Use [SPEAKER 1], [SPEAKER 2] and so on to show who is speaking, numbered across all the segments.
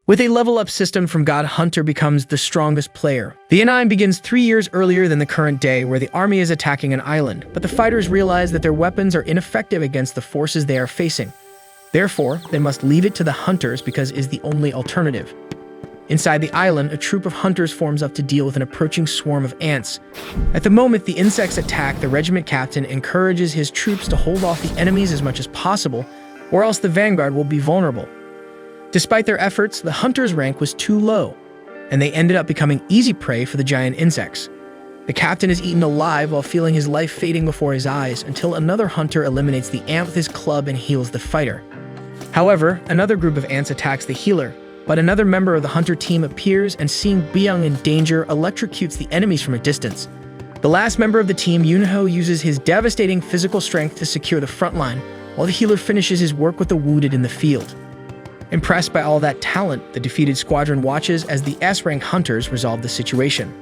[SPEAKER 1] With a level-up system from God, Hunter becomes the strongest player. The anime begins 3 years earlier than the current day, where the army is attacking an island, but the fighters realize that their weapons are ineffective against the forces they are facing. Therefore, they must leave it to the hunters because it is the only alternative. Inside the island, a troop of hunters forms up to deal with an approaching swarm of ants. At the moment the insects attack, the regiment captain encourages his troops to hold off the enemies as much as possible, or else the vanguard will be vulnerable. Despite their efforts, the hunter's rank was too low, and they ended up becoming easy prey for the giant insects. The captain is eaten alive while feeling his life fading before his eyes until another hunter eliminates the ant with his club and heals the fighter. However, another group of ants attacks the healer, but another member of the hunter team appears and, seeing Byung in danger, electrocutes the enemies from a distance. The last member of the team, Yunho, uses his devastating physical strength to secure the front line, while the healer finishes his work with the wounded in the field. Impressed by all that talent, the defeated squadron watches as the S-rank hunters resolve the situation.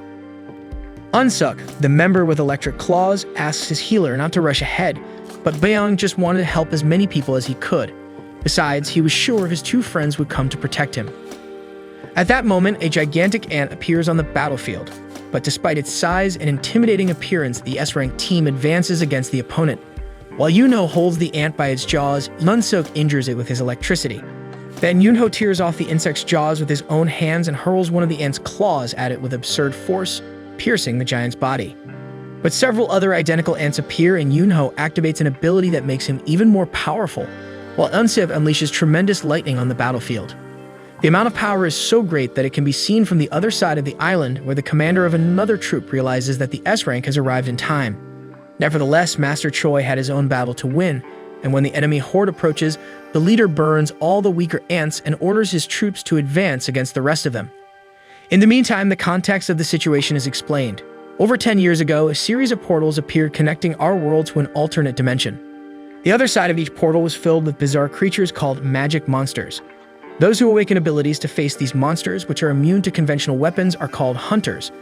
[SPEAKER 1] Unsuk, the member with electric claws, asks his healer not to rush ahead, but Byung just wanted to help as many people as he could. Besides, he was sure his two friends would come to protect him. At that moment, a gigantic ant appears on the battlefield, but despite its size and intimidating appearance, the S-rank team advances against the opponent. While Yunho holds the ant by its jaws, Unsuk injures it with his electricity. Then Yunho tears off the insect's jaws with his own hands and hurls one of the ant's claws at it with absurd force, piercing the giant's body. But several other identical ants appear, and Yunho activates an ability that makes him even more powerful, while Unsuk unleashes tremendous lightning on the battlefield. The amount of power is so great that it can be seen from the other side of the island, where the commander of another troop realizes that the S-rank has arrived in time. Nevertheless, Master Choi had his own battle to win, and when the enemy horde approaches, the leader burns all the weaker ants and orders his troops to advance against the rest of them. In the meantime, the context of the situation is explained. Over 10 years ago, a series of portals appeared connecting our world to an alternate dimension. The other side of each portal was filled with bizarre creatures called magic monsters. Those who awaken abilities to face these monsters, which are immune to conventional weapons, are called hunters.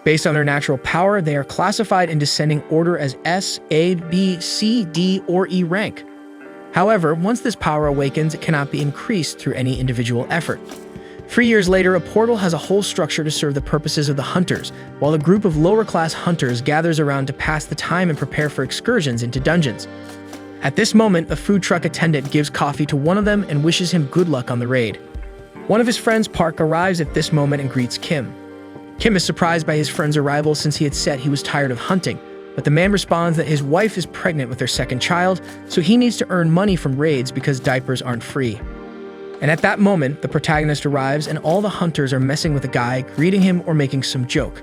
[SPEAKER 1] Based on their natural power, they are classified in descending order as S, A, B, C, D, or E rank. However, once this power awakens, it cannot be increased through any individual effort. 3 years later, a portal has a whole structure to serve the purposes of the hunters, while a group of lower-class hunters gathers around to pass the time and prepare for excursions into dungeons. At this moment, a food truck attendant gives coffee to one of them and wishes him good luck on the raid. One of his friends, Park, arrives at this moment and greets Kim. Kim is surprised by his friend's arrival since he had said he was tired of hunting, but the man responds that his wife is pregnant with their second child, so he needs to earn money from raids because diapers aren't free. And at that moment, the protagonist arrives and all the hunters are messing with the guy, greeting him or making some joke.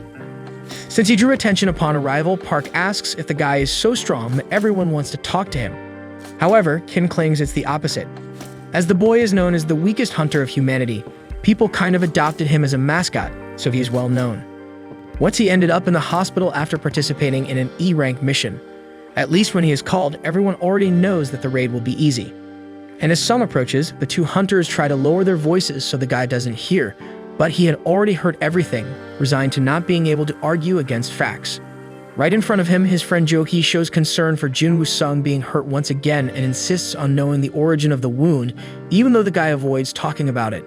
[SPEAKER 1] Since he drew attention upon arrival, Park asks if the guy is so strong that everyone wants to talk to him. However, Kim claims it's the opposite. As the boy is known as the weakest hunter of humanity, people kind of adopted him as a mascot, so he is well known. Once he ended up in the hospital after participating in an E-rank mission. At least when he is called, everyone already knows that the raid will be easy. And as sun approaches, the two hunters try to lower their voices so the guy doesn't hear, but he had already heard everything, resigned to not being able to argue against facts. Right in front of him, his friend Jo-hee shows concern for Jin Woo-sung being hurt once again and insists on knowing the origin of the wound, even though the guy avoids talking about it.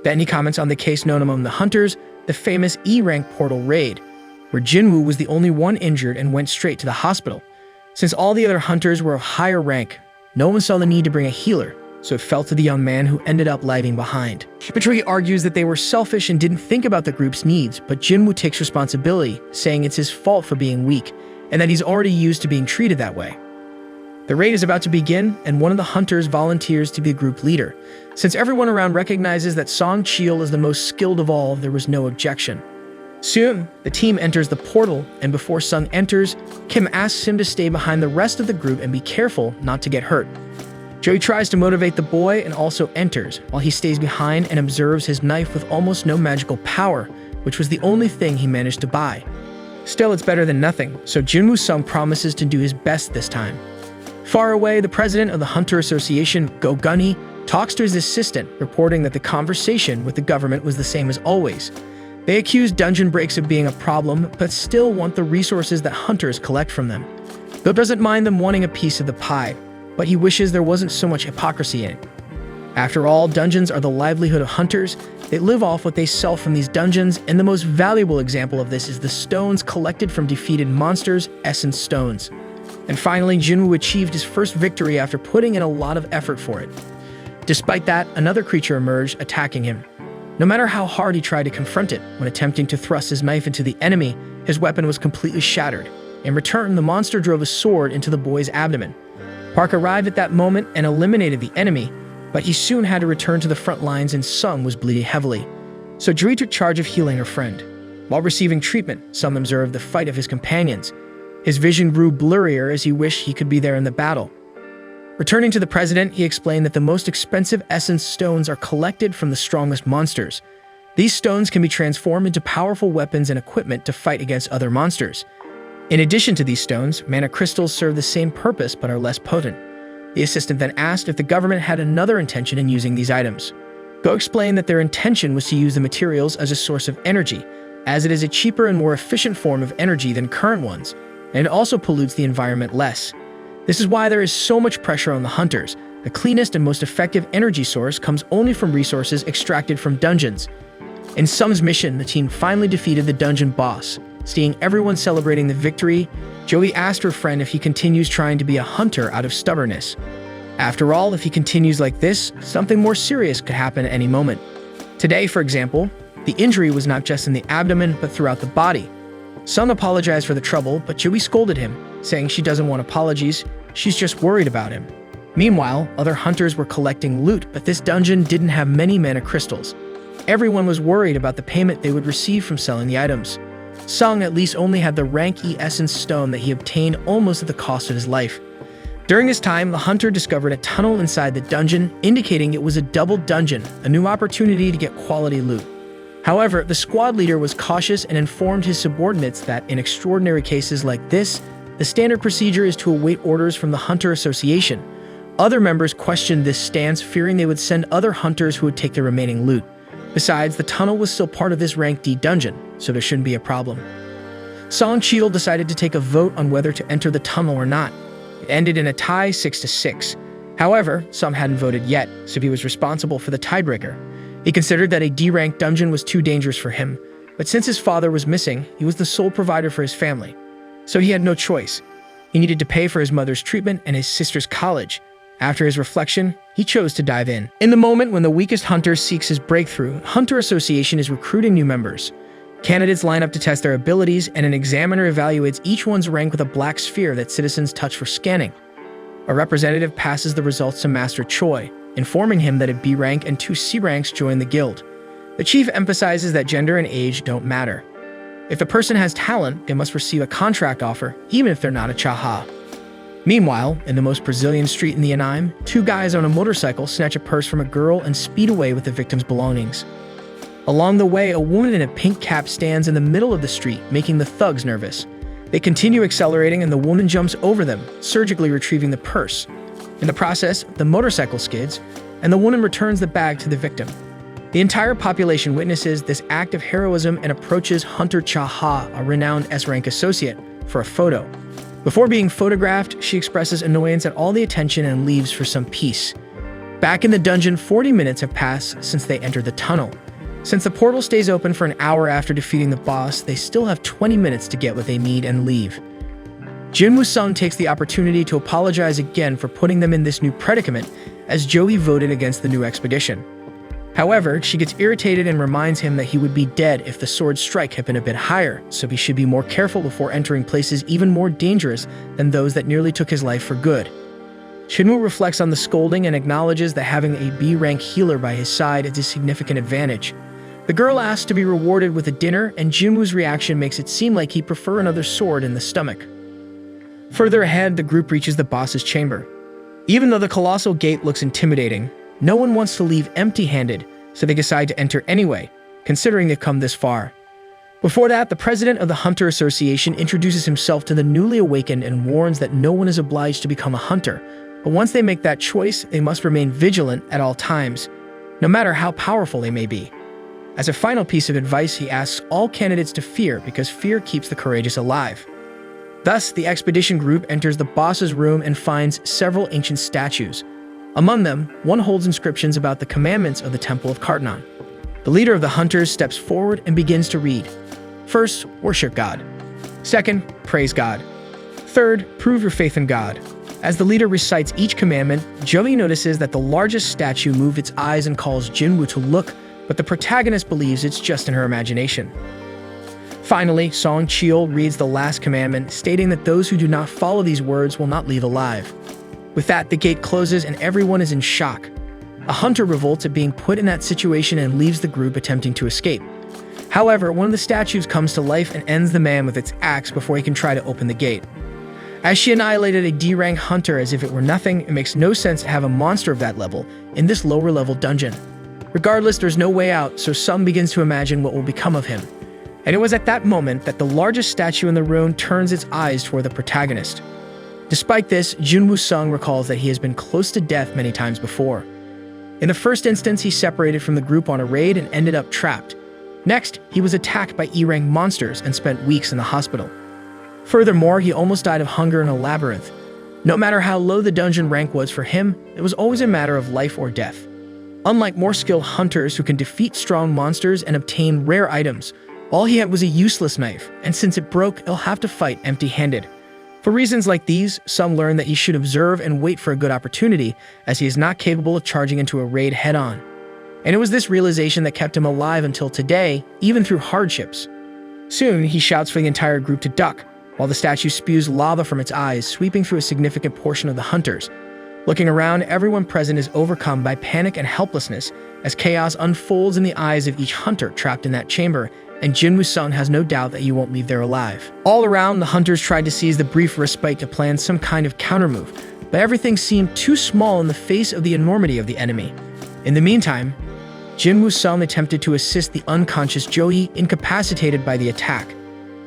[SPEAKER 1] Then he comments on the case known among the hunters, the famous E-rank portal raid, where Jinwoo was the only one injured and went straight to the hospital. Since all the other hunters were of higher rank, no one saw the need to bring a healer, so it fell to the young man who ended up lagging behind. Betrayee argues that they were selfish and didn't think about the group's needs, but Jinwoo takes responsibility, saying it's his fault for being weak, and that he's already used to being treated that way. The raid is about to begin, and one of the hunters volunteers to be the group leader. Since everyone around recognizes that Song Cheol is the most skilled of all, there was no objection. Soon, the team enters the portal, and before Sung enters, Kim asks him to stay behind the rest of the group and be careful not to get hurt. Joey tries to motivate the boy and also enters, while he stays behind and observes his knife with almost no magical power, which was the only thing he managed to buy. Still, it's better than nothing, so Jin Woo-sung promises to do his best this time. Far away, the president of the Hunter Association, Go Gun-hee, talks to his assistant, reporting that the conversation with the government was the same as always. They accuse dungeon breaks of being a problem, but still want the resources that hunters collect from them. Go doesn't mind them wanting a piece of the pie, but he wishes there wasn't so much hypocrisy in it. After all, dungeons are the livelihood of hunters. They live off what they sell from these dungeons, and the most valuable example of this is the stones collected from defeated monsters, essence stones. And finally, Jinwoo achieved his first victory after putting in a lot of effort for it. Despite that, another creature emerged, attacking him. No matter how hard he tried to confront it, when attempting to thrust his knife into the enemy, his weapon was completely shattered. In return, the monster drove a sword into the boy's abdomen. Park arrived at that moment and eliminated the enemy, but he soon had to return to the front lines and Sung was bleeding heavily. So Juri took charge of healing her friend. While receiving treatment, Sung observed the fight of his companions. His vision grew blurrier as he wished he could be there in the battle. Returning to the president, he explained that the most expensive essence stones are collected from the strongest monsters. These stones can be transformed into powerful weapons and equipment to fight against other monsters. In addition to these stones, mana crystals serve the same purpose but are less potent. The assistant then asked if the government had another intention in using these items. Go explained that their intention was to use the materials as a source of energy, as it is a cheaper and more efficient form of energy than current ones, and it also pollutes the environment less. This is why there is so much pressure on the hunters. The cleanest and most effective energy source comes only from resources extracted from dungeons. In Sung's mission, the team finally defeated the dungeon boss. Seeing everyone celebrating the victory, Joey asked her friend if he continues trying to be a hunter out of stubbornness. After all, if he continues like this, something more serious could happen at any moment. Today, for example, the injury was not just in the abdomen, but throughout the body. Sung apologized for the trouble, but Joey scolded him, saying she doesn't want apologies, she's just worried about him. Meanwhile, other hunters were collecting loot, but this dungeon didn't have many mana crystals. Everyone was worried about the payment they would receive from selling the items. Sung at least only had the rank E essence stone that he obtained almost at the cost of his life. During this time, the hunter discovered a tunnel inside the dungeon, indicating it was a double dungeon, a new opportunity to get quality loot. However, the squad leader was cautious and informed his subordinates that in extraordinary cases like this, the standard procedure is to await orders from the Hunter Association. Other members questioned this stance, fearing they would send other hunters who would take the remaining loot. Besides, the tunnel was still part of this rank D dungeon, so there shouldn't be a problem. Song Cheadle decided to take a vote on whether to enter the tunnel or not. It ended in a tie 6-6. However, some hadn't voted yet, so he was responsible for the tiebreaker. He considered that a D-rank dungeon was too dangerous for him, but since his father was missing, he was the sole provider for his family. So he had no choice. He needed to pay for his mother's treatment and his sister's college. After his reflection, he chose to dive in. In the moment when the weakest hunter seeks his breakthrough, Hunter Association is recruiting new members. Candidates line up to test their abilities, and an examiner evaluates each one's rank with a black sphere that citizens touch for scanning. A representative passes the results to Master Choi, informing him that a B rank and 2 C ranks join the guild. The chief emphasizes that gender and age don't matter. If a person has talent, they must receive a contract offer, even if they're not a Chaha. Meanwhile, in the most Brazilian street in the Anaheim, 2 guys on a motorcycle snatch a purse from a girl and speed away with the victim's belongings. Along the way, a woman in a pink cap stands in the middle of the street, making the thugs nervous. They continue accelerating and the woman jumps over them, surgically retrieving the purse. In the process, the motorcycle skids, and the woman returns the bag to the victim. The entire population witnesses this act of heroism and approaches Hunter Chaha, a renowned S-rank associate, for a photo. Before being photographed, she expresses annoyance at all the attention and leaves for some peace. Back in the dungeon, 40 minutes have passed since they entered the tunnel. Since the portal stays open for an hour after defeating the boss, they still have 20 minutes to get what they need and leave. Jinwoo Sung takes the opportunity to apologize again for putting them in this new predicament, as Joey voted against the new expedition. However, she gets irritated and reminds him that he would be dead if the sword strike had been a bit higher, so he should be more careful before entering places even more dangerous than those that nearly took his life for good. Jinwoo reflects on the scolding and acknowledges that having a B-rank healer by his side is a significant advantage. The girl asks to be rewarded with a dinner, and Jinwoo's reaction makes it seem like he'd prefer another sword in the stomach. Further ahead, the group reaches the boss's chamber. Even though the colossal gate looks intimidating, no one wants to leave empty-handed, so they decide to enter anyway, considering they've come this far. Before that, the president of the Hunter Association introduces himself to the newly awakened and warns that no one is obliged to become a hunter, but once they make that choice, they must remain vigilant at all times, no matter how powerful they may be. As a final piece of advice, he asks all candidates to fear because fear keeps the courageous alive. Thus, the expedition group enters the boss's room and finds several ancient statues. Among them, one holds inscriptions about the commandments of the Temple of Kartnan. The leader of the hunters steps forward and begins to read. First, worship God. Second, praise God. Third, prove your faith in God. As the leader recites each commandment, Joey notices that the largest statue moved its eyes and calls Jinwoo to look, but the protagonist believes it's just in her imagination. Finally, Song Cheol reads the last commandment, stating that those who do not follow these words will not leave alive. With that, the gate closes and everyone is in shock. A hunter revolts at being put in that situation and leaves the group attempting to escape. However, one of the statues comes to life and ends the man with its axe before he can try to open the gate. As she annihilated a D-rank hunter as if it were nothing, it makes no sense to have a monster of that level in this lower level dungeon. Regardless, there's no way out, so Sung begins to imagine what will become of him. And it was at that moment that the largest statue in the room turns its eyes toward the protagonist. Despite this, Junwoo Sung recalls that he has been close to death many times before. In the first instance, he separated from the group on a raid and ended up trapped. Next, he was attacked by E-rank monsters and spent weeks in the hospital. Furthermore, he almost died of hunger in a labyrinth. No matter how low the dungeon rank was for him, it was always a matter of life or death. Unlike more skilled hunters who can defeat strong monsters and obtain rare items, all he had was a useless knife, and since it broke, he'll have to fight empty-handed. For reasons like these, some learn that he should observe and wait for a good opportunity, as he is not capable of charging into a raid head-on. And it was this realization that kept him alive until today, even through hardships. Soon, he shouts for the entire group to duck, while the statue spews lava from its eyes, sweeping through a significant portion of the hunters. Looking around, everyone present is overcome by panic and helplessness as chaos unfolds in the eyes of each hunter trapped in that chamber, and Jinwoo Sung has no doubt that you won't leave there alive. All around, the hunters tried to seize the brief respite to plan some kind of countermove, but everything seemed too small in the face of the enormity of the enemy. In the meantime, Jinwoo Sung attempted to assist the unconscious Joey, incapacitated by the attack.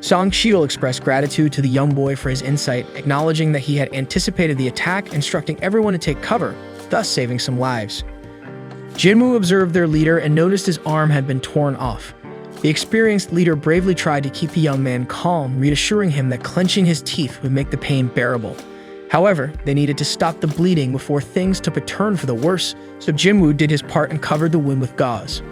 [SPEAKER 1] Song Cheol expressed gratitude to the young boy for his insight, acknowledging that he had anticipated the attack, instructing everyone to take cover, thus saving some lives. Jinwoo observed their leader and noticed his arm had been torn off. The experienced leader bravely tried to keep the young man calm, reassuring him that clenching his teeth would make the pain bearable. However, they needed to stop the bleeding before things took a turn for the worse, so Jinwoo did his part and covered the wound with gauze.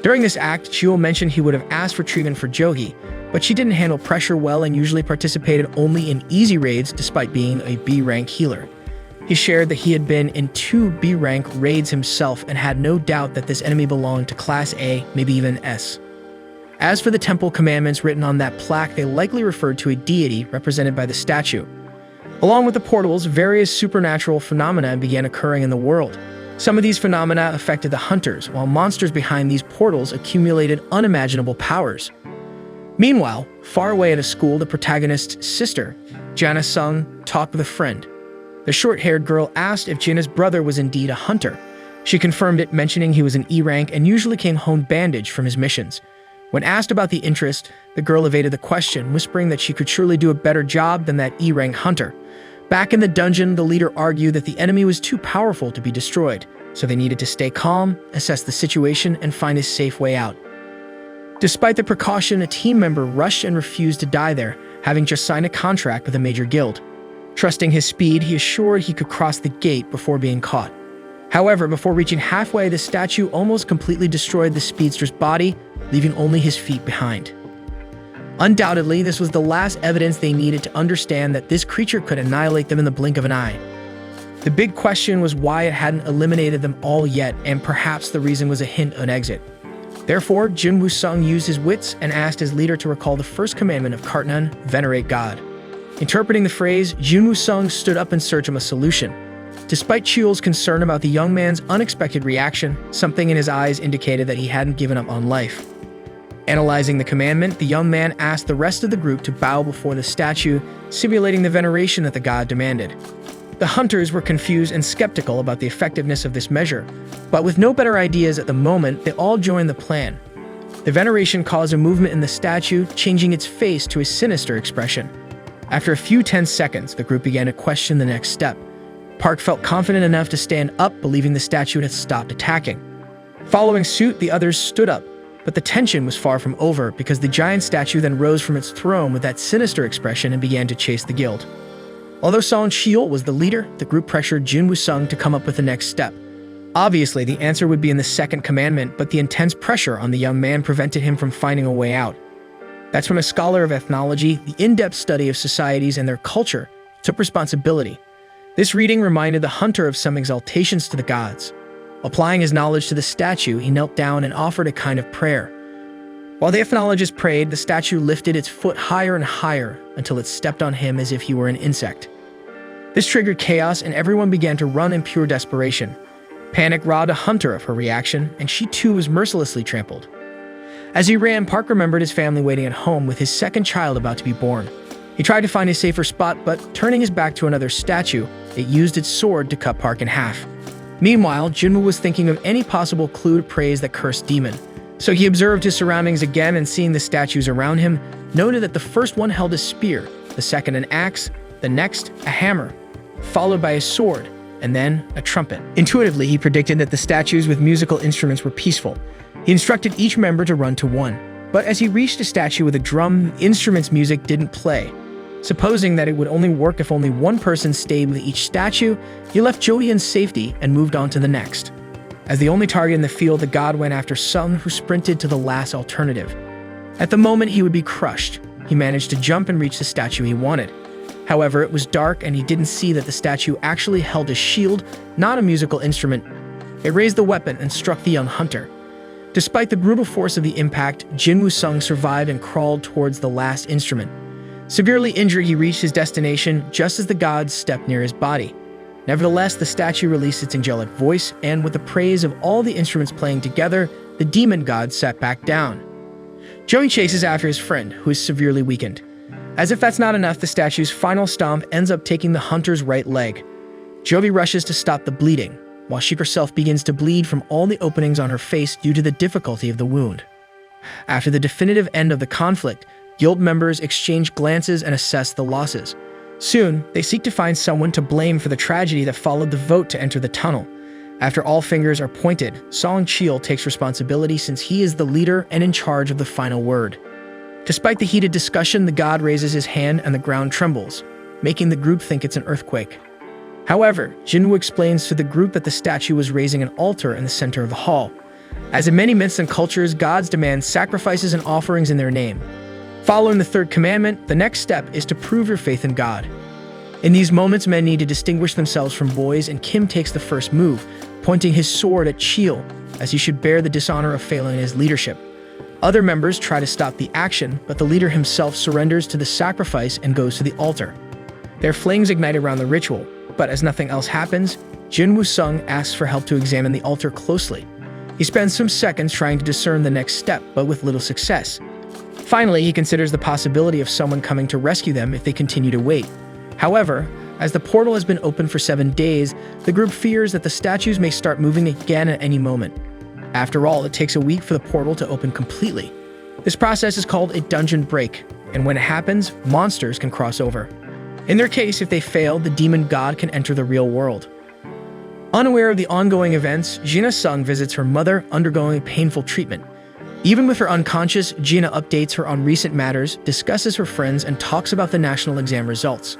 [SPEAKER 1] During this act, Cheol mentioned he would have asked for treatment for Jogi, but she didn't handle pressure well and usually participated only in easy raids despite being a B-rank healer. He shared that he had been in 2 B-rank raids himself and had no doubt that this enemy belonged to Class A, maybe even S. As for the temple commandments written on that plaque, they likely referred to a deity represented by the statue. Along with the portals, various supernatural phenomena began occurring in the world. Some of these phenomena affected the hunters, while monsters behind these portals accumulated unimaginable powers. Meanwhile, far away at a school, the protagonist's sister, Jana Sung, talked with a friend. The short-haired girl asked if Jina's brother was indeed a hunter. She confirmed it, mentioning he was an E-rank and usually came home bandaged from his missions. When asked about the interest, the girl evaded the question, whispering that she could surely do a better job than that E-rank hunter. Back in the dungeon, the leader argued that the enemy was too powerful to be destroyed, so they needed to stay calm, assess the situation, and find a safe way out. Despite the precaution, a team member rushed and refused to die there, having just signed a contract with a major guild. Trusting his speed, he assured he could cross the gate before being caught. However, before reaching halfway, the statue almost completely destroyed the speedster's body, leaving only his feet behind. Undoubtedly, this was the last evidence they needed to understand that this creature could annihilate them in the blink of an eye. The big question was why it hadn't eliminated them all yet, and perhaps the reason was a hint of an exit. Therefore, Jinwoo Sung used his wits and asked his leader to recall the first commandment of Kartnan, venerate God. Interpreting the phrase, Jinwoo Sung stood up in search of a solution. Despite Cheol's concern about the young man's unexpected reaction, something in his eyes indicated that he hadn't given up on life. Analyzing the commandment, the young man asked the rest of the group to bow before the statue, simulating the veneration that the god demanded. The hunters were confused and skeptical about the effectiveness of this measure, but with no better ideas at the moment, they all joined the plan. The veneration caused a movement in the statue, changing its face to a sinister expression. After a few tense seconds, the group began to question the next step. Park felt confident enough to stand up, believing the statue had stopped attacking. Following suit, the others stood up, but the tension was far from over because the giant statue then rose from its throne with that sinister expression and began to chase the guild. Although Song Cheol was the leader, the group pressured Jin Woo-sung to come up with the next step. Obviously, the answer would be in the second commandment, but the intense pressure on the young man prevented him from finding a way out. That's from a scholar of ethnology, the in-depth study of societies and their culture took responsibility. This reading reminded the hunter of some exaltations to the gods. Applying his knowledge to the statue, he knelt down and offered a kind of prayer. While the ethnologist prayed, the statue lifted its foot higher and higher until it stepped on him as if he were an insect. This triggered chaos and everyone began to run in pure desperation. Panic robbed a hunter of her reaction, and she too was mercilessly trampled. As he ran, Park remembered his family waiting at home with his second child about to be born. He tried to find a safer spot, but turning his back to another statue, it used its sword to cut Park in half. Meanwhile, Jinwoo was thinking of any possible clue to praise the cursed demon. So he observed his surroundings again and seeing the statues around him, noted that the first one held a spear, the second an axe, the next a hammer, followed by a sword, and then a trumpet. Intuitively, he predicted that the statues with musical instruments were peaceful. He instructed each member to run to one. But as he reached a statue with a drum, the instrument's music didn't play. Supposing that it would only work if only one person stayed with each statue, he left Jody in safety and moved on to the next. As the only target in the field, the god went after Sung, who sprinted to the last alternative. At the moment he would be crushed, he managed to jump and reach the statue he wanted. However, it was dark and he didn't see that the statue actually held a shield, not a musical instrument. It raised the weapon and struck the young hunter. Despite the brutal force of the impact, Jin Woo-sung survived and crawled towards the last instrument. Severely injured, he reached his destination just as the god stepped near his body. Nevertheless, the statue released its angelic voice, and with the praise of all the instruments playing together, the demon god sat back down. Joey chases after his friend, who is severely weakened. As if that's not enough, the statue's final stomp ends up taking the hunter's right leg. Jovi rushes to stop the bleeding, while she herself begins to bleed from all the openings on her face due to the difficulty of the wound. After the definitive end of the conflict, guild members exchange glances and assess the losses. Soon, they seek to find someone to blame for the tragedy that followed the vote to enter the tunnel. After all fingers are pointed, Song Cheol takes responsibility since he is the leader and in charge of the final word. Despite the heated discussion, the god raises his hand and the ground trembles, making the group think it's an earthquake. However, Jinwoo explains to the group that the statue was raising an altar in the center of the hall. As in many myths and cultures, gods demand sacrifices and offerings in their name. Following the third commandment, the next step is to prove your faith in God. In these moments, men need to distinguish themselves from boys, and Kim takes the first move, pointing his sword at Cheol, as he should bear the dishonor of failing in his leadership. Other members try to stop the action, but the leader himself surrenders to the sacrifice and goes to the altar. Their flames ignite around the ritual, but as nothing else happens, Jin Woo-sung asks for help to examine the altar closely. He spends some seconds trying to discern the next step, but with little success. Finally, he considers the possibility of someone coming to rescue them if they continue to wait. However, as the portal has been open for 7 days, the group fears that the statues may start moving again at any moment. After all, it takes a week for the portal to open completely. This process is called a dungeon break, and when it happens, monsters can cross over. In their case, if they fail, the demon god can enter the real world. Unaware of the ongoing events, Jina Sung visits her mother, undergoing painful treatment. Even with her unconscious, Jina updates her on recent matters, discusses her friends, and talks about the national exam results.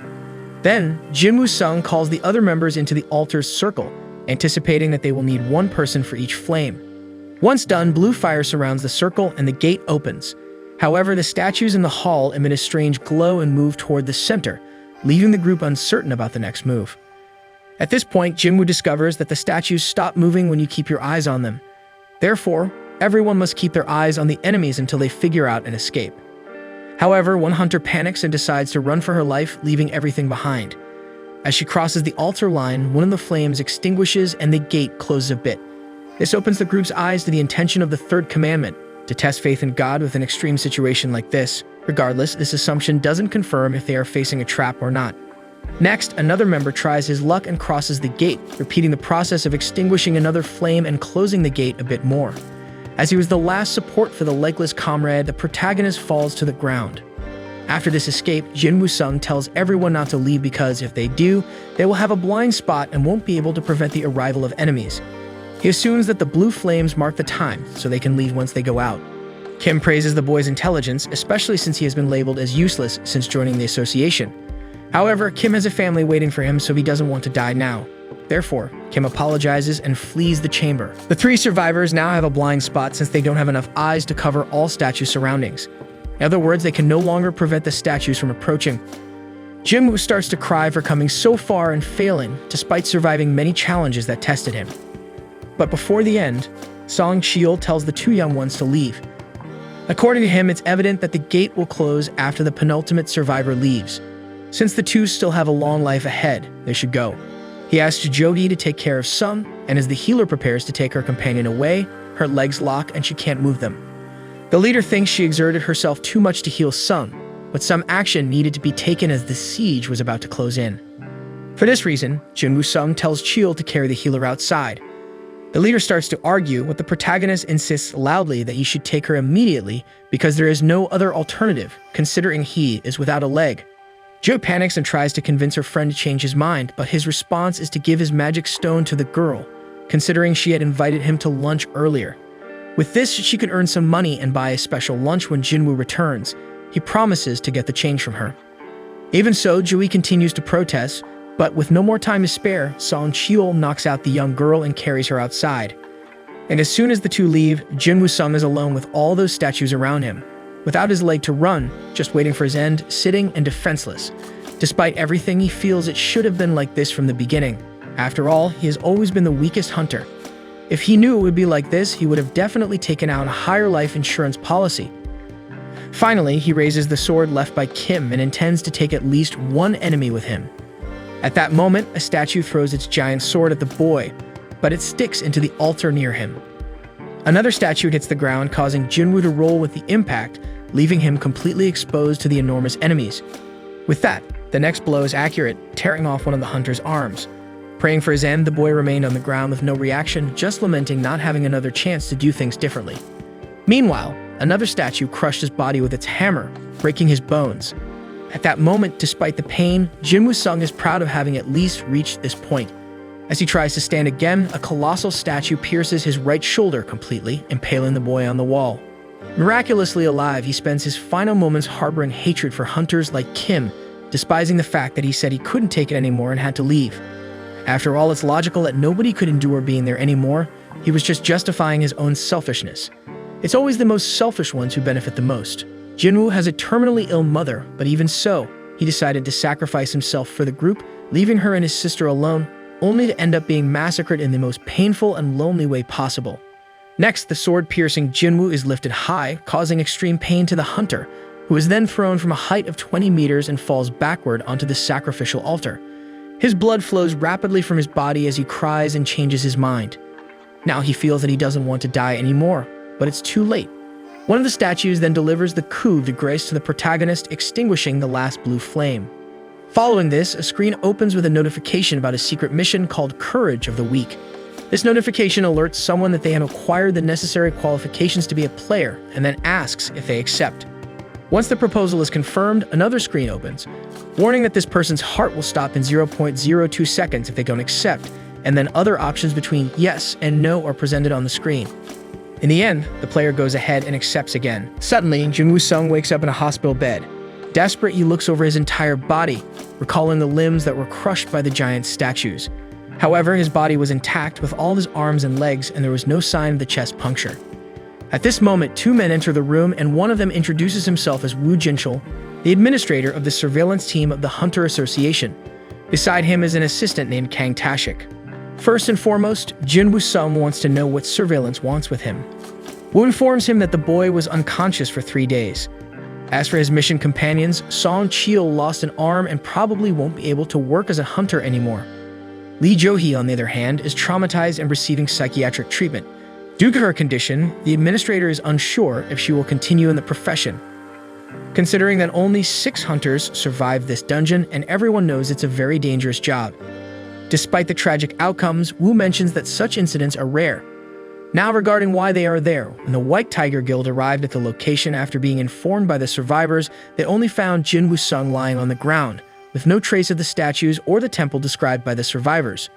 [SPEAKER 1] Then, Jin Woo-sung calls the other members into the altar's circle, anticipating that they will need one person for each flame. Once done, blue fire surrounds the circle and the gate opens. However, the statues in the hall emit a strange glow and move toward the center, leaving the group uncertain about the next move. At this point, Jinwoo discovers that the statues stop moving when you keep your eyes on them. Therefore, everyone must keep their eyes on the enemies until they figure out an escape. However, one hunter panics and decides to run for her life, leaving everything behind. As she crosses the altar line, one of the flames extinguishes and the gate closes a bit. This opens the group's eyes to the intention of the third commandment, to test faith in God with an extreme situation like this. Regardless, this assumption doesn't confirm if they are facing a trap or not. Next, another member tries his luck and crosses the gate, repeating the process of extinguishing another flame and closing the gate a bit more. As he was the last support for the legless comrade, the protagonist falls to the ground. After this escape, Jin Woo-sung tells everyone not to leave because if they do, they will have a blind spot and won't be able to prevent the arrival of enemies. He assumes that the blue flames mark the time, so they can leave once they go out. Kim praises the boy's intelligence, especially since he has been labeled as useless since joining the association. However, Kim has a family waiting for him, so he doesn't want to die now. Therefore, Kim apologizes and flees the chamber. The three survivors now have a blind spot since they don't have enough eyes to cover all statue surroundings. In other words, they can no longer prevent the statues from approaching. Jinwoo starts to cry for coming so far and failing, despite surviving many challenges that tested him. But before the end, Song Cheol tells the two young ones to leave. According to him, it's evident that the gate will close after the penultimate survivor leaves. Since the two still have a long life ahead, they should go. He asks Jogi to take care of Sung, and as the healer prepares to take her companion away, her legs lock and she can't move them. The leader thinks she exerted herself too much to heal Sung, but some action needed to be taken as the siege was about to close in. For this reason, Jinwoo Sung tells Cheol to carry the healer outside. The leader starts to argue, but the protagonist insists loudly that he should take her immediately because there is no other alternative, considering he is without a leg. Jo panics and tries to convince her friend to change his mind, but his response is to give his magic stone to the girl, considering she had invited him to lunch earlier. With this, she could earn some money and buy a special lunch when Jinwoo returns. He promises to get the change from her. Even so, Jui continues to protest, but with no more time to spare, Song Cheol knocks out the young girl and carries her outside. And as soon as the two leave, Jinwoo Sung is alone with all those statues around him, without his leg to run, just waiting for his end, sitting and defenseless. Despite everything, he feels it should have been like this from the beginning. After all, he has always been the weakest hunter. If he knew it would be like this, he would have definitely taken out a higher life insurance policy. Finally, he raises the sword left by Kim and intends to take at least one enemy with him. At that moment, a statue throws its giant sword at the boy, but it sticks into the altar near him. Another statue hits the ground, causing Jinwoo to roll with the impact, leaving him completely exposed to the enormous enemies. With that, the next blow is accurate, tearing off one of the hunter's arms. Praying for his end, the boy remained on the ground with no reaction, just lamenting not having another chance to do things differently. Meanwhile, another statue crushed his body with its hammer, breaking his bones. At that moment, despite the pain, Jinwoo Sung is proud of having at least reached this point. As he tries to stand again, a colossal statue pierces his right shoulder completely, impaling the boy on the wall. Miraculously alive, he spends his final moments harboring hatred for hunters like Kim, despising the fact that he said he couldn't take it anymore and had to leave. After all, it's logical that nobody could endure being there anymore. He was just justifying his own selfishness. It's always the most selfish ones who benefit the most. Jinwoo has a terminally ill mother, but even so, he decided to sacrifice himself for the group, leaving her and his sister alone, only to end up being massacred in the most painful and lonely way possible. Next, the sword-piercing Jinwoo is lifted high, causing extreme pain to the hunter, who is then thrown from a height of 20 meters and falls backward onto the sacrificial altar. His blood flows rapidly from his body as he cries and changes his mind. Now he feels that he doesn't want to die anymore, but it's too late. One of the statues then delivers the coup de grace to the protagonist, extinguishing the last blue flame. Following this, a screen opens with a notification about a secret mission called Courage of the Weak. This notification alerts someone that they have acquired the necessary qualifications to be a player, and then asks if they accept. Once the proposal is confirmed, another screen opens, warning that this person's heart will stop in 0.02 seconds if they don't accept, and then other options between yes and no are presented on the screen. In the end, the player goes ahead and accepts again. Suddenly, Jinwoo Sung wakes up in a hospital bed. Desperate, he looks over his entire body, recalling the limbs that were crushed by the giant statues. However, his body was intact with all his arms and legs, and there was no sign of the chest puncture. At this moment, two men enter the room, and one of them introduces himself as Woo Jinchul, the administrator of the surveillance team of the Hunter Association. Beside him is an assistant named Kang Tashik. First and foremost, Jinwoo Sung wants to know what surveillance wants with him. Woo informs him that the boy was unconscious for 3 days. As for his mission companions, Song Cheol lost an arm and probably won't be able to work as a hunter anymore. Lee Jo-hee, on the other hand, is traumatized and receiving psychiatric treatment. Due to her condition, the administrator is unsure if she will continue in the profession. Considering that only 6 hunters survived this dungeon, and everyone knows it's a very dangerous job. Despite the tragic outcomes, Woo mentions that such incidents are rare. Now regarding why they are there, when the White Tiger Guild arrived at the location after being informed by the survivors, they only found Jinwoo Sung lying on the ground, with no trace of the statues or the temple described by the survivors.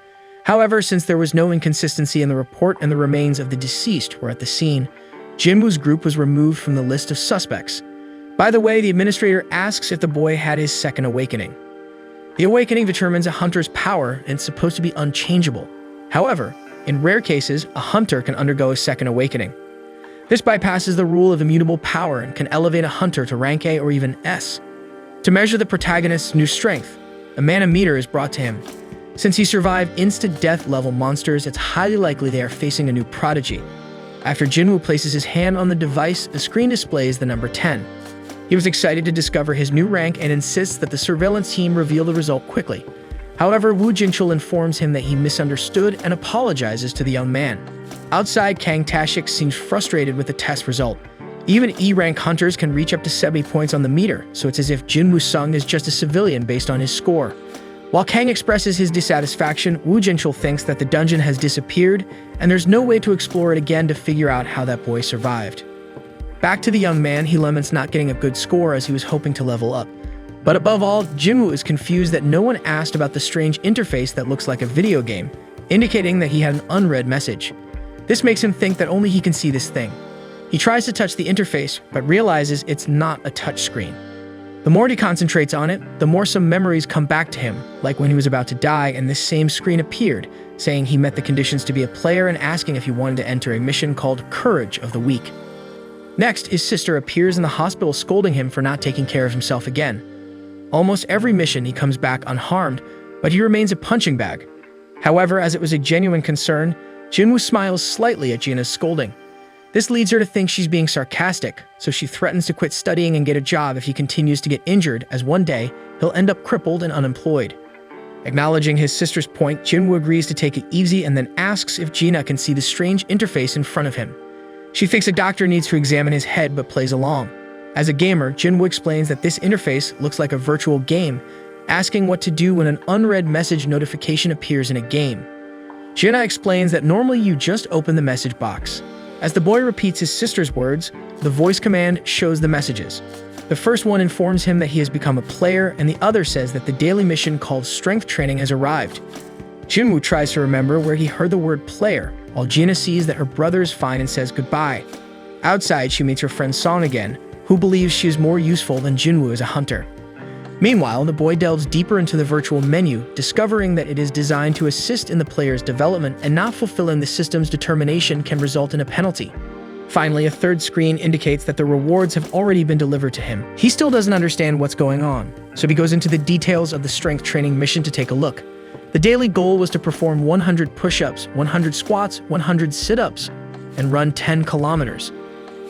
[SPEAKER 1] However, since there was no inconsistency in the report and the remains of the deceased were at the scene, Jinwoo's group was removed from the list of suspects. By the way, the administrator asks if the boy had his second awakening. The awakening determines a hunter's power and it's supposed to be unchangeable. However, in rare cases, a hunter can undergo a second awakening. This bypasses the rule of immutable power and can elevate a hunter to rank A or even S. To measure the protagonist's new strength, a manometer is brought to him. Since he survived instant death level monsters, it's highly likely they are facing a new prodigy. After Jinwoo places his hand on the device, the screen displays the number 10. He was excited to discover his new rank and insists that the surveillance team reveal the result quickly. However, Woo Jinchul informs him that he misunderstood and apologizes to the young man. Outside, Kang Tashik seems frustrated with the test result. Even E-rank hunters can reach up to 70 points on the meter, so it's as if Jinwoo Sung is just a civilian based on his score. While Kang expresses his dissatisfaction, Woo Jinchul thinks that the dungeon has disappeared, and there's no way to explore it again to figure out how that boy survived. Back to the young man, he laments not getting a good score as he was hoping to level up. But above all, Jinwoo is confused that no one asked about the strange interface that looks like a video game, indicating that he had an unread message. This makes him think that only he can see this thing. He tries to touch the interface, but realizes it's not a touchscreen. The more he concentrates on it, the more some memories come back to him, like when he was about to die and this same screen appeared, saying he met the conditions to be a player and asking if he wanted to enter a mission called Courage of the Weak. Next, his sister appears in the hospital scolding him for not taking care of himself again. Almost every mission he comes back unharmed, but he remains a punching bag. However, as it was a genuine concern, Jinwoo smiles slightly at Gina's scolding. This leads her to think she's being sarcastic, so she threatens to quit studying and get a job if he continues to get injured, as one day, he'll end up crippled and unemployed. Acknowledging his sister's point, Jinwoo agrees to take it easy and then asks if Gina can see the strange interface in front of him. She thinks a doctor needs to examine his head but plays along. As a gamer, Jinwoo explains that this interface looks like a virtual game, asking what to do when an unread message notification appears in a game. Gina explains that normally you just open the message box. As the boy repeats his sister's words, the voice command shows the messages. The first one informs him that he has become a player, and the other says that the daily mission called Strength Training has arrived. Jinwoo tries to remember where he heard the word player, while Gina sees that her brother is fine and says goodbye. Outside, she meets her friend Song again, who believes she is more useful than Jinwoo as a hunter. Meanwhile, the boy delves deeper into the virtual menu, discovering that it is designed to assist in the player's development and not fulfilling the system's determination can result in a penalty. Finally, a third screen indicates that the rewards have already been delivered to him. He still doesn't understand what's going on, so he goes into the details of the strength training mission to take a look. The daily goal was to perform 100 push-ups, 100 squats, 100 sit-ups, and run 10 kilometers.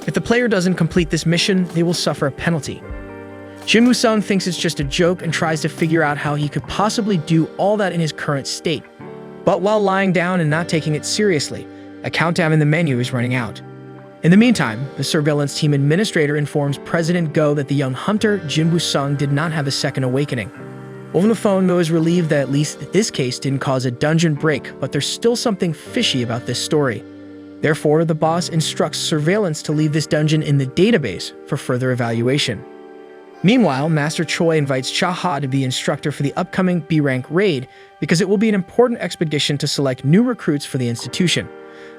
[SPEAKER 1] If the player doesn't complete this mission, they will suffer a penalty. Jinwoo Sung thinks it's just a joke and tries to figure out how he could possibly do all that in his current state. But while lying down and not taking it seriously, a countdown in the menu is running out. In the meantime, the surveillance team administrator informs President Go that the young hunter, Jinwoo Sung, did not have a second awakening. Over the phone, Go is relieved that at least this case didn't cause a dungeon break, but there's still something fishy about this story. Therefore, the boss instructs surveillance to leave this dungeon in the database for further evaluation. Meanwhile, Master Choi invites Cha-ha to be instructor for the upcoming B-rank raid because it will be an important expedition to select new recruits for the institution.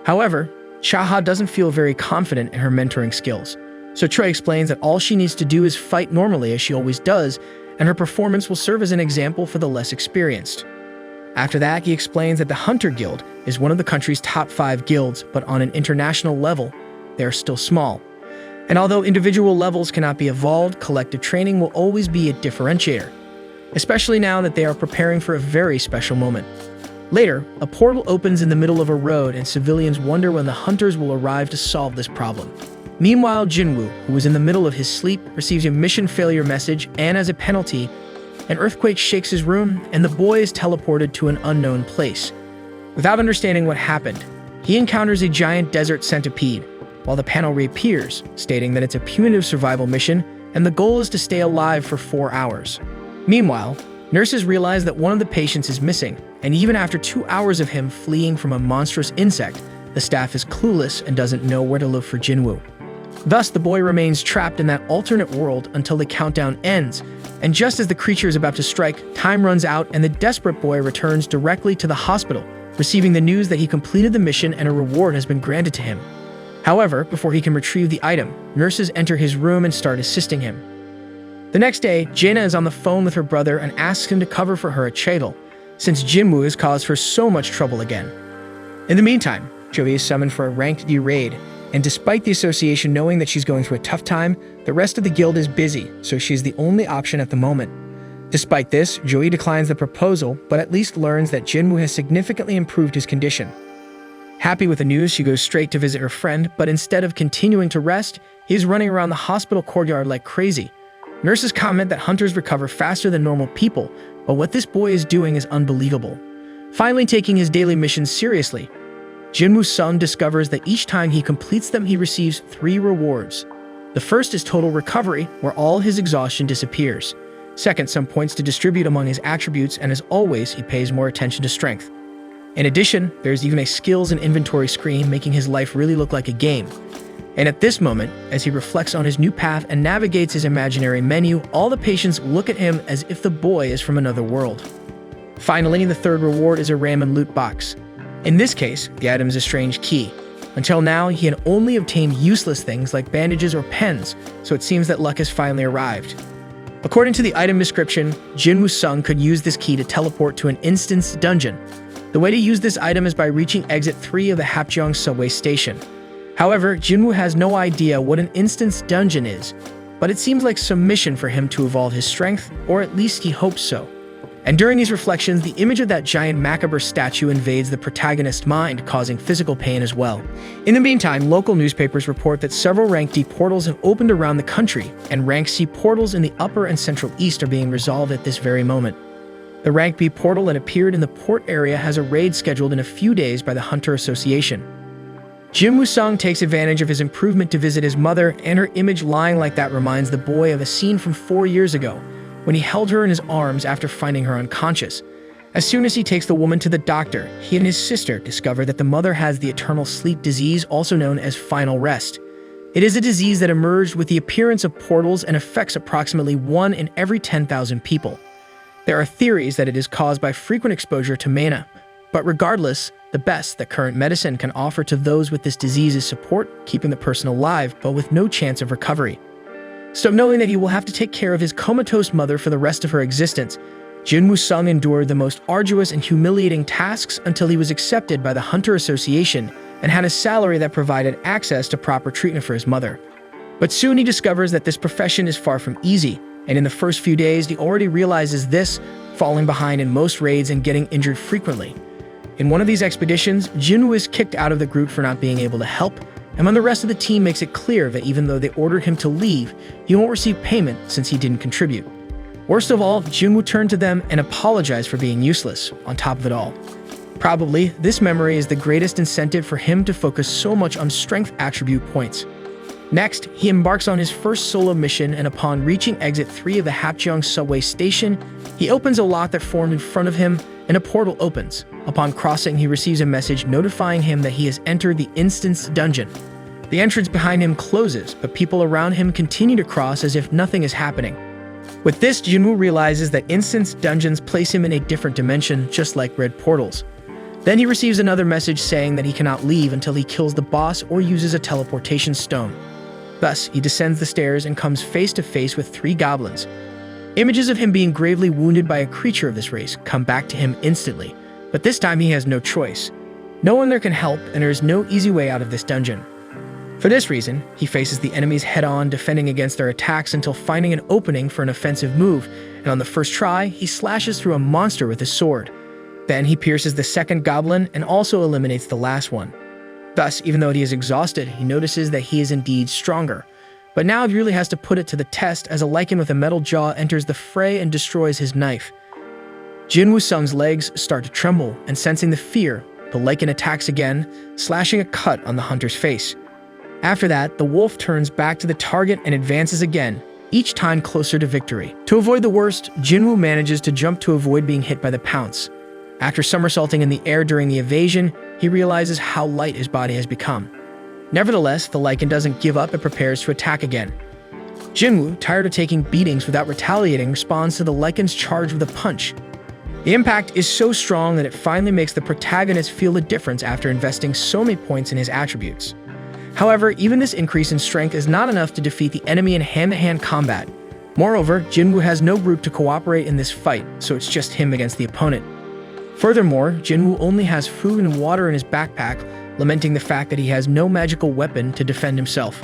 [SPEAKER 1] However, Cha-ha doesn't feel very confident in her mentoring skills, so Choi explains that all she needs to do is fight normally as she always does, and her performance will serve as an example for the less experienced. After that, he explains that the Hunter Guild is one of the country's top 5 guilds, but on an international level, they are still small. And although individual levels cannot be evolved, collective training will always be a differentiator, especially now that they are preparing for a very special moment. Later, a portal opens in the middle of a road and civilians wonder when the hunters will arrive to solve this problem. Meanwhile, Jinwoo, who was in the middle of his sleep, receives a mission failure message, and as a penalty, an earthquake shakes his room and the boy is teleported to an unknown place. Without understanding what happened, he encounters a giant desert centipede, while the panel reappears, stating that it's a punitive survival mission and the goal is to stay alive for 4 hours. Meanwhile, nurses realize that one of the patients is missing, and even after 2 hours of him fleeing from a monstrous insect, the staff is clueless and doesn't know where to look for Jinwoo. Thus, the boy remains trapped in that alternate world until the countdown ends, and just as the creature is about to strike, time runs out and the desperate boy returns directly to the hospital, receiving the news that he completed the mission and a reward has been granted to him. However, before he can retrieve the item, nurses enter his room and start assisting him. The next day, Jaina is on the phone with her brother and asks him to cover for her at Cheadle, since Jinwoo has caused her so much trouble again. In the meantime, Joey is summoned for a ranked D raid, and despite the association knowing that she's going through a tough time, the rest of the guild is busy, so she's the only option at the moment. Despite this, Joey declines the proposal, but at least learns that Jinwoo has significantly improved his condition. Happy with the news, she goes straight to visit her friend, but instead of continuing to rest, he is running around the hospital courtyard like crazy. Nurses comment that hunters recover faster than normal people, but what this boy is doing is unbelievable. Finally taking his daily missions seriously, Jinwoo Sung discovers that each time he completes them, he receives 3 rewards. The first is total recovery, where all his exhaustion disappears. Second, some points to distribute among his attributes, and as always, he pays more attention to strength. In addition, there's even a skills and inventory screen, making his life really look like a game. And at this moment, as he reflects on his new path and navigates his imaginary menu, all the patients look at him as if the boy is from another world. Finally, the third reward is a random loot box. In this case, the item is a strange key. Until now, he had only obtained useless things like bandages or pens, so it seems that luck has finally arrived. According to the item description, Jinwoo Sung could use this key to teleport to an instance dungeon. The way to use this item is by reaching exit 3 of the Hapjeong subway station. However, Jinwoo has no idea what an instance dungeon is, but it seems like some mission for him to evolve his strength, or at least he hopes so. And during these reflections, the image of that giant macabre statue invades the protagonist's mind, causing physical pain as well. In the meantime, local newspapers report that several Rank D portals have opened around the country, and Rank C portals in the Upper and Central East are being resolved at this very moment. The Rank B portal that appeared in the port area has a raid scheduled in a few days by the Hunter Association. Jinwoo Sung takes advantage of his improvement to visit his mother, and her image lying like that reminds the boy of a scene from 4 years ago, when he held her in his arms after finding her unconscious. As soon as he takes the woman to the doctor, he and his sister discover that the mother has the eternal sleep disease, also known as final rest. It is a disease that emerged with the appearance of portals and affects approximately 1 in every 10,000 people. There are theories that it is caused by frequent exposure to mana, but regardless, the best that current medicine can offer to those with this disease is support, keeping the person alive, but with no chance of recovery. So knowing that he will have to take care of his comatose mother for the rest of her existence, Jinwoo Sung endured the most arduous and humiliating tasks until he was accepted by the Hunter Association and had a salary that provided access to proper treatment for his mother. But soon he discovers that this profession is far from easy, and in the first few days he already realizes this, falling behind in most raids and getting injured frequently. In one of these expeditions, Jinwoo is kicked out of the group for not being able to help, and when the rest of the team makes it clear that even though they ordered him to leave, he won't receive payment since he didn't contribute. Worst of all, Jinwoo turned to them and apologized for being useless, on top of it all. Probably, this memory is the greatest incentive for him to focus so much on strength attribute points. Next, he embarks on his first solo mission, and upon reaching exit 3 of the Hapjeong subway station, he opens a lock that formed in front of him, and a portal opens. Upon crossing, he receives a message notifying him that he has entered the instance dungeon. The entrance behind him closes, but people around him continue to cross as if nothing is happening. With this, Jinwoo realizes that instance dungeons place him in a different dimension, just like red portals. Then he receives another message saying that he cannot leave until he kills the boss or uses a teleportation stone. Thus, he descends the stairs and comes face to face with 3 goblins. Images of him being gravely wounded by a creature of this race come back to him instantly, but this time he has no choice. No one there can help, and there is no easy way out of this dungeon. For this reason, he faces the enemies head-on, defending against their attacks until finding an opening for an offensive move, and on the first try, he slashes through a monster with his sword. Then he pierces the second goblin and also eliminates the last one. Thus, even though he is exhausted, he notices that he is indeed stronger. But now he really has to put it to the test as a lichen with a metal jaw enters the fray and destroys his knife. Jinwoo Sung's legs start to tremble, and sensing the fear, the lichen attacks again, slashing a cut on the hunter's face. After that, the wolf turns back to the target and advances again, each time closer to victory. To avoid the worst, Jinwoo manages to jump to avoid being hit by the pounce. After somersaulting in the air during the evasion, he realizes how light his body has become. Nevertheless, the lichen doesn't give up and prepares to attack again. Jinwoo, tired of taking beatings without retaliating, responds to the lichen's charge with a punch. The impact is so strong that it finally makes the protagonist feel the difference after investing so many points in his attributes. However, even this increase in strength is not enough to defeat the enemy in hand-to-hand combat. Moreover, Jinwoo has no group to cooperate in this fight, so it's just him against the opponent. Furthermore, Jinwoo only has food and water in his backpack, lamenting the fact that he has no magical weapon to defend himself.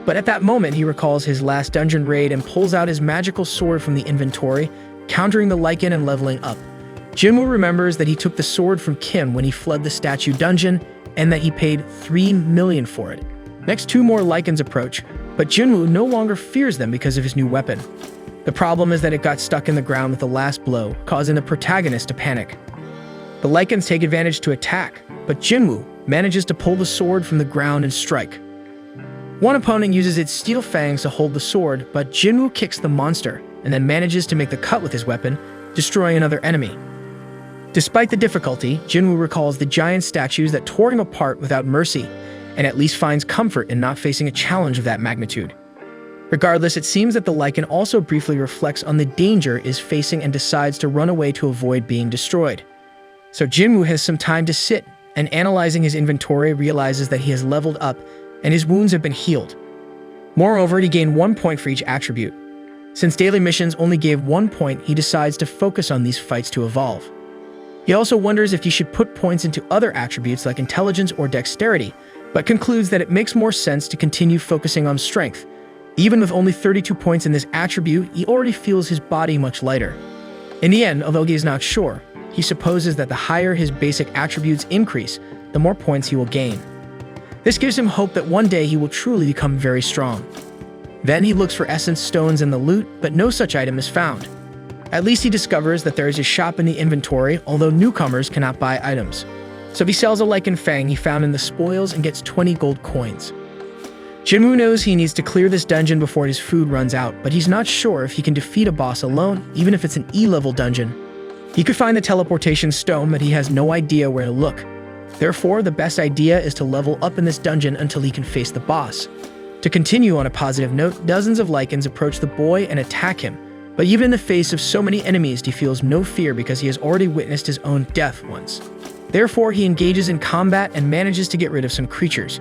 [SPEAKER 1] But at that moment, he recalls his last dungeon raid and pulls out his magical sword from the inventory, countering the Lycan and leveling up. Jinwoo remembers that he took the sword from Kim when he fled the statue dungeon, and that he paid 3 million for it. Next, 2 more Lycans approach, but Jinwoo no longer fears them because of his new weapon. The problem is that it got stuck in the ground with the last blow, causing the protagonist to panic. The Lycans take advantage to attack, but Jinwoo manages to pull the sword from the ground and strike. One opponent uses its steel fangs to hold the sword, but Jinwoo kicks the monster and then manages to make the cut with his weapon, destroying another enemy. Despite the difficulty, Jinwoo recalls the giant statues that tore him apart without mercy, and at least finds comfort in not facing a challenge of that magnitude. Regardless, it seems that the Lycan also briefly reflects on the danger is facing and decides to run away to avoid being destroyed. So Jinwoo has some time to sit, and analyzing his inventory realizes that he has leveled up and his wounds have been healed. Moreover, he gained 1 point for each attribute. Since daily missions only gave 1 point, he decides to focus on these fights to evolve. He also wonders if he should put points into other attributes like intelligence or dexterity, but concludes that it makes more sense to continue focusing on strength. Even with only 32 points in this attribute, he already feels his body much lighter. In the end, although he is not sure, he supposes that the higher his basic attributes increase, the more points he will gain. This gives him hope that one day he will truly become very strong. Then he looks for essence stones in the loot, but no such item is found. At least he discovers that there is a shop in the inventory, although newcomers cannot buy items. So he sells a Lycan Fang he found in the spoils and gets 20 gold coins. Jinwoo knows he needs to clear this dungeon before his food runs out, but he's not sure if he can defeat a boss alone, even if it's an E-level dungeon. He could find the teleportation stone, but he has no idea where to look. Therefore, the best idea is to level up in this dungeon until he can face the boss. To continue on a positive note, dozens of Lycans approach the boy and attack him, but even in the face of so many enemies, he feels no fear because he has already witnessed his own death once. Therefore, he engages in combat and manages to get rid of some creatures.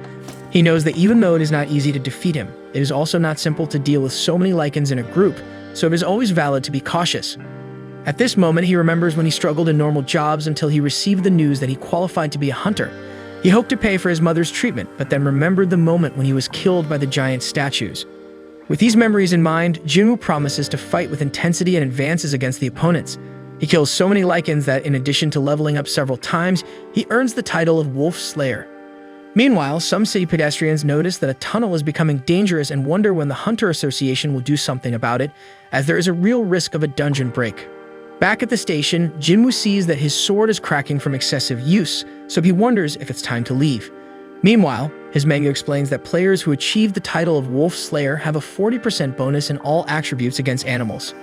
[SPEAKER 1] He knows that even though it is not easy to defeat him, it is also not simple to deal with so many Lycans in a group, so it is always valid to be cautious. At this moment, he remembers when he struggled in normal jobs until he received the news that he qualified to be a hunter. He hoped to pay for his mother's treatment, but then remembered the moment when he was killed by the giant statues. With these memories in mind, Jinwoo promises to fight with intensity and advances against the opponents. He kills so many Lycans that, in addition to leveling up several times, he earns the title of Wolf Slayer. Meanwhile, some city pedestrians notice that a tunnel is becoming dangerous and wonder when the Hunter Association will do something about it, as there is a real risk of a dungeon break. Back at the station, Jinwoo sees that his sword is cracking from excessive use, so he wonders if it's time to leave. Meanwhile, his manga explains that players who achieve the title of Wolf Slayer have a 40% bonus in all attributes against animals.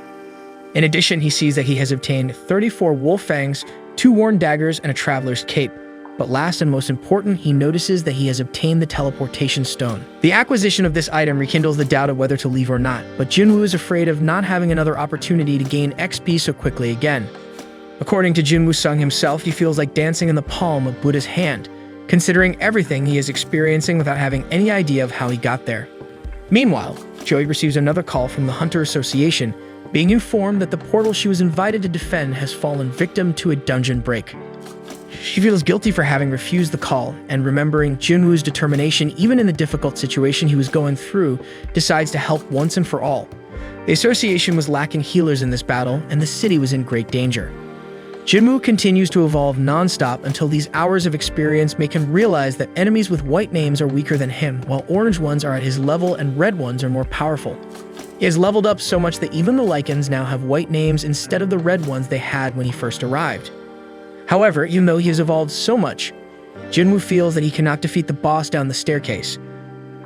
[SPEAKER 1] In addition, he sees that he has obtained 34 wolf fangs, 2 worn daggers, and a traveler's cape. But last and most important, he notices that he has obtained the teleportation stone. The acquisition of this item rekindles the doubt of whether to leave or not, but Jinwoo is afraid of not having another opportunity to gain XP so quickly again. According to Jinwoo Sung himself, he feels like dancing in the palm of Buddha's hand, considering everything he is experiencing without having any idea of how he got there. Meanwhile, Joey receives another call from the Hunter Association, being informed that the portal she was invited to defend has fallen victim to a dungeon break. She feels guilty for having refused the call, and remembering Jinwoo's determination even in the difficult situation he was going through, decides to help once and for all. The association was lacking healers in this battle, and the city was in great danger. Jinwoo continues to evolve non-stop until these hours of experience make him realize that enemies with white names are weaker than him, while orange ones are at his level and red ones are more powerful. He has leveled up so much that even the Lycans now have white names instead of the red ones they had when he first arrived. However, even though he has evolved so much, Jinwoo feels that he cannot defeat the boss down the staircase.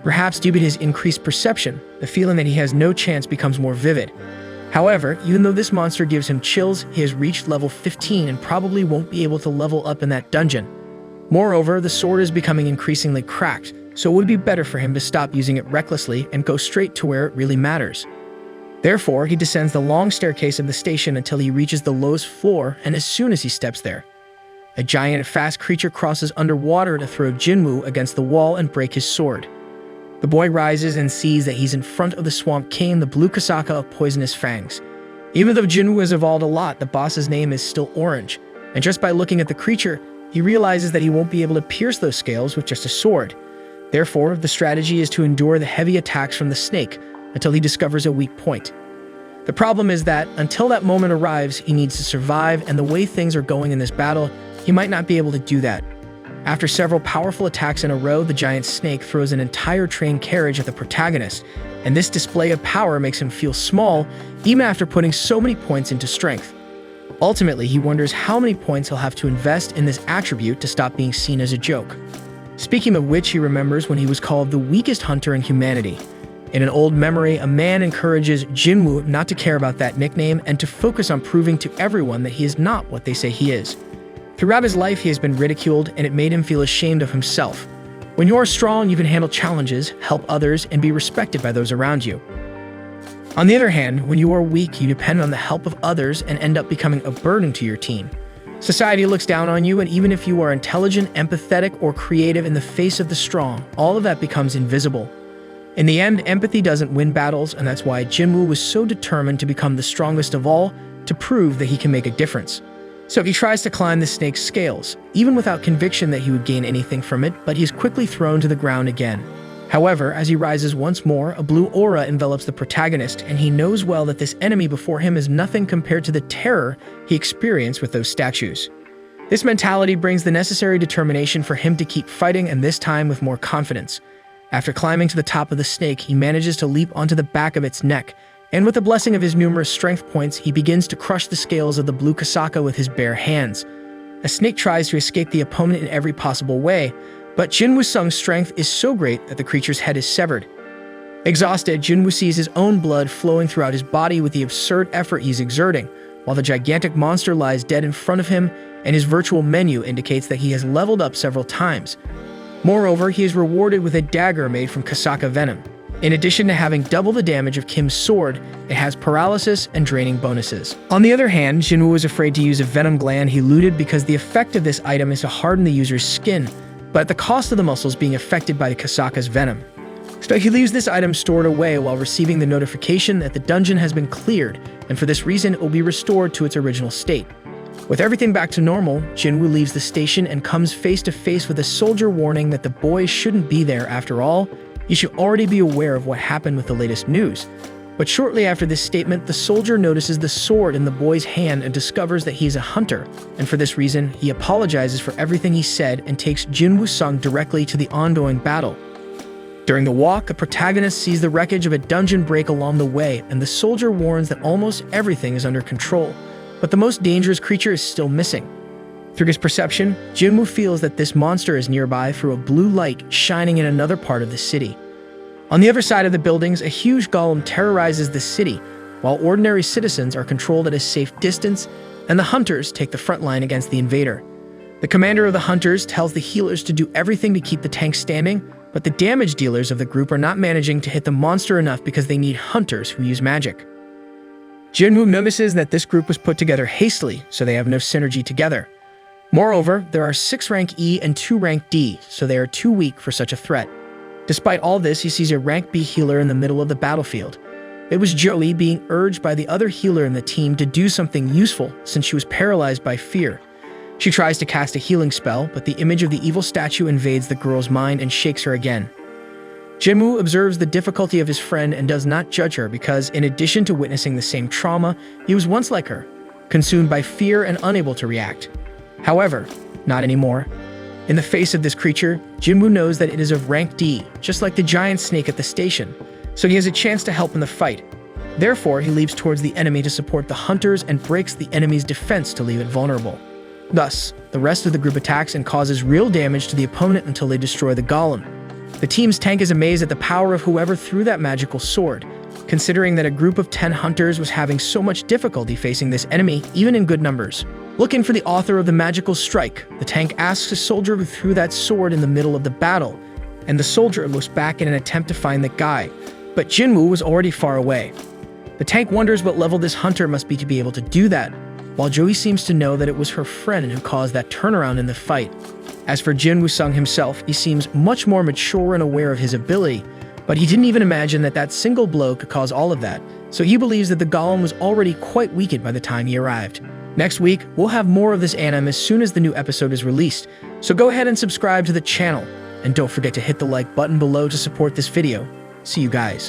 [SPEAKER 1] Perhaps due to his increased perception, the feeling that he has no chance becomes more vivid. However, even though this monster gives him chills, he has reached level 15 and probably won't be able to level up in that dungeon. Moreover, the sword is becoming increasingly cracked, so it would be better for him to stop using it recklessly and go straight to where it really matters. Therefore, he descends the long staircase of the station until he reaches the lowest floor, and as soon as he steps there, a giant fast creature crosses underwater to throw Jinwoo against the wall and break his sword. The boy rises and sees that he's in front of the Swamp King, the blue Kasaka of poisonous fangs. Even though Jinwoo has evolved a lot, the boss's name is still Orange, and just by looking at the creature, he realizes that he won't be able to pierce those scales with just a sword. Therefore, the strategy is to endure the heavy attacks from the snake until he discovers a weak point. The problem is that, until that moment arrives, he needs to survive, and the way things are going in this battle, he might not be able to do that. After several powerful attacks in a row, the giant snake throws an entire train carriage at the protagonist, and this display of power makes him feel small, even after putting so many points into strength. Ultimately, he wonders how many points he'll have to invest in this attribute to stop being seen as a joke. Speaking of which, he remembers when he was called the weakest hunter in humanity. In an old memory, a man encourages Jinwoo not to care about that nickname and to focus on proving to everyone that he is not what they say he is. Throughout his life, he has been ridiculed, and it made him feel ashamed of himself. When you are strong, you can handle challenges, help others, and be respected by those around you. On the other hand, when you are weak, you depend on the help of others and end up becoming a burden to your team. Society looks down on you, and even if you are intelligent, empathetic, or creative in the face of the strong, all of that becomes invisible. In the end, empathy doesn't win battles, and that's why Jinwoo was so determined to become the strongest of all, to prove that he can make a difference. So he tries to climb the snake's scales, even without conviction that he would gain anything from it, but he's quickly thrown to the ground again. However, as he rises once more, a blue aura envelops the protagonist, and he knows well that this enemy before him is nothing compared to the terror he experienced with those statues. This mentality brings the necessary determination for him to keep fighting, and this time with more confidence. After climbing to the top of the snake, he manages to leap onto the back of its neck, and with the blessing of his numerous strength points, he begins to crush the scales of the blue Kasaka with his bare hands. A snake tries to escape the opponent in every possible way, but Jinwoo Sung's strength is so great that the creature's head is severed. Exhausted, Jinwoo sees his own blood flowing throughout his body with the absurd effort he's exerting, while the gigantic monster lies dead in front of him, and his virtual menu indicates that he has leveled up several times. Moreover, he is rewarded with a dagger made from Kasaka venom. In addition to having double the damage of Kim's sword, it has paralysis and draining bonuses. On the other hand, Jinwoo was afraid to use a venom gland he looted because the effect of this item is to harden the user's skin, but at the cost of the muscles being affected by the Kasaka's venom. So he leaves this item stored away while receiving the notification that the dungeon has been cleared, and for this reason it will be restored to its original state. With everything back to normal, Jinwoo leaves the station and comes face to face with a soldier warning that the boy shouldn't be there after all. You should already be aware of what happened with the latest news. But shortly after this statement, the soldier notices the sword in the boy's hand and discovers that he is a hunter, and for this reason, he apologizes for everything he said and takes Jinwoo Sung directly to the ongoing battle. During the walk, the protagonist sees the wreckage of a dungeon break along the way, and the soldier warns that almost everything is under control, but the most dangerous creature is still missing. Through his perception, Jinwoo feels that this monster is nearby through a blue light shining in another part of the city. On the other side of the buildings, a huge golem terrorizes the city, while ordinary citizens are controlled at a safe distance, and the hunters take the front line against the invader. The commander of the hunters tells the healers to do everything to keep the tank standing, but the damage dealers of the group are not managing to hit the monster enough because they need hunters who use magic. Jinwoo notices that this group was put together hastily, so they have no synergy together. Moreover, there are 6 rank E and 2 rank D, so they are too weak for such a threat. Despite all this, he sees a rank B healer in the middle of the battlefield. It was Joey being urged by the other healer in the team to do something useful since she was paralyzed by fear. She tries to cast a healing spell, but the image of the evil statue invades the girl's mind and shakes her again. Jinwoo observes the difficulty of his friend and does not judge her because, in addition to witnessing the same trauma, he was once like her, consumed by fear and unable to react. However, not anymore. In the face of this creature, Jinwoo knows that it is of rank D, just like the giant snake at the station, so he has a chance to help in the fight. Therefore, he leaps towards the enemy to support the hunters and breaks the enemy's defense to leave it vulnerable. Thus, the rest of the group attacks and causes real damage to the opponent until they destroy the golem. The team's tank is amazed at the power of whoever threw that magical sword, considering that a group of 10 hunters was having so much difficulty facing this enemy, even in good numbers. Looking for the author of the magical strike, the tank asks a soldier who threw that sword in the middle of the battle, and the soldier looks back in an attempt to find the guy, but Jinwoo was already far away. The tank wonders what level this hunter must be to be able to do that, while Joey seems to know that it was her friend who caused that turnaround in the fight. As for Jinwoo Sung himself, he seems much more mature and aware of his ability, But he didn't even imagine that that single blow could cause all of that, so he believes that the golem was already quite weakened by the time he arrived. Next week, we'll have more of this anime as soon as the new episode is released, so go ahead and subscribe to the channel, and don't forget to hit the like button below to support this video. See you guys.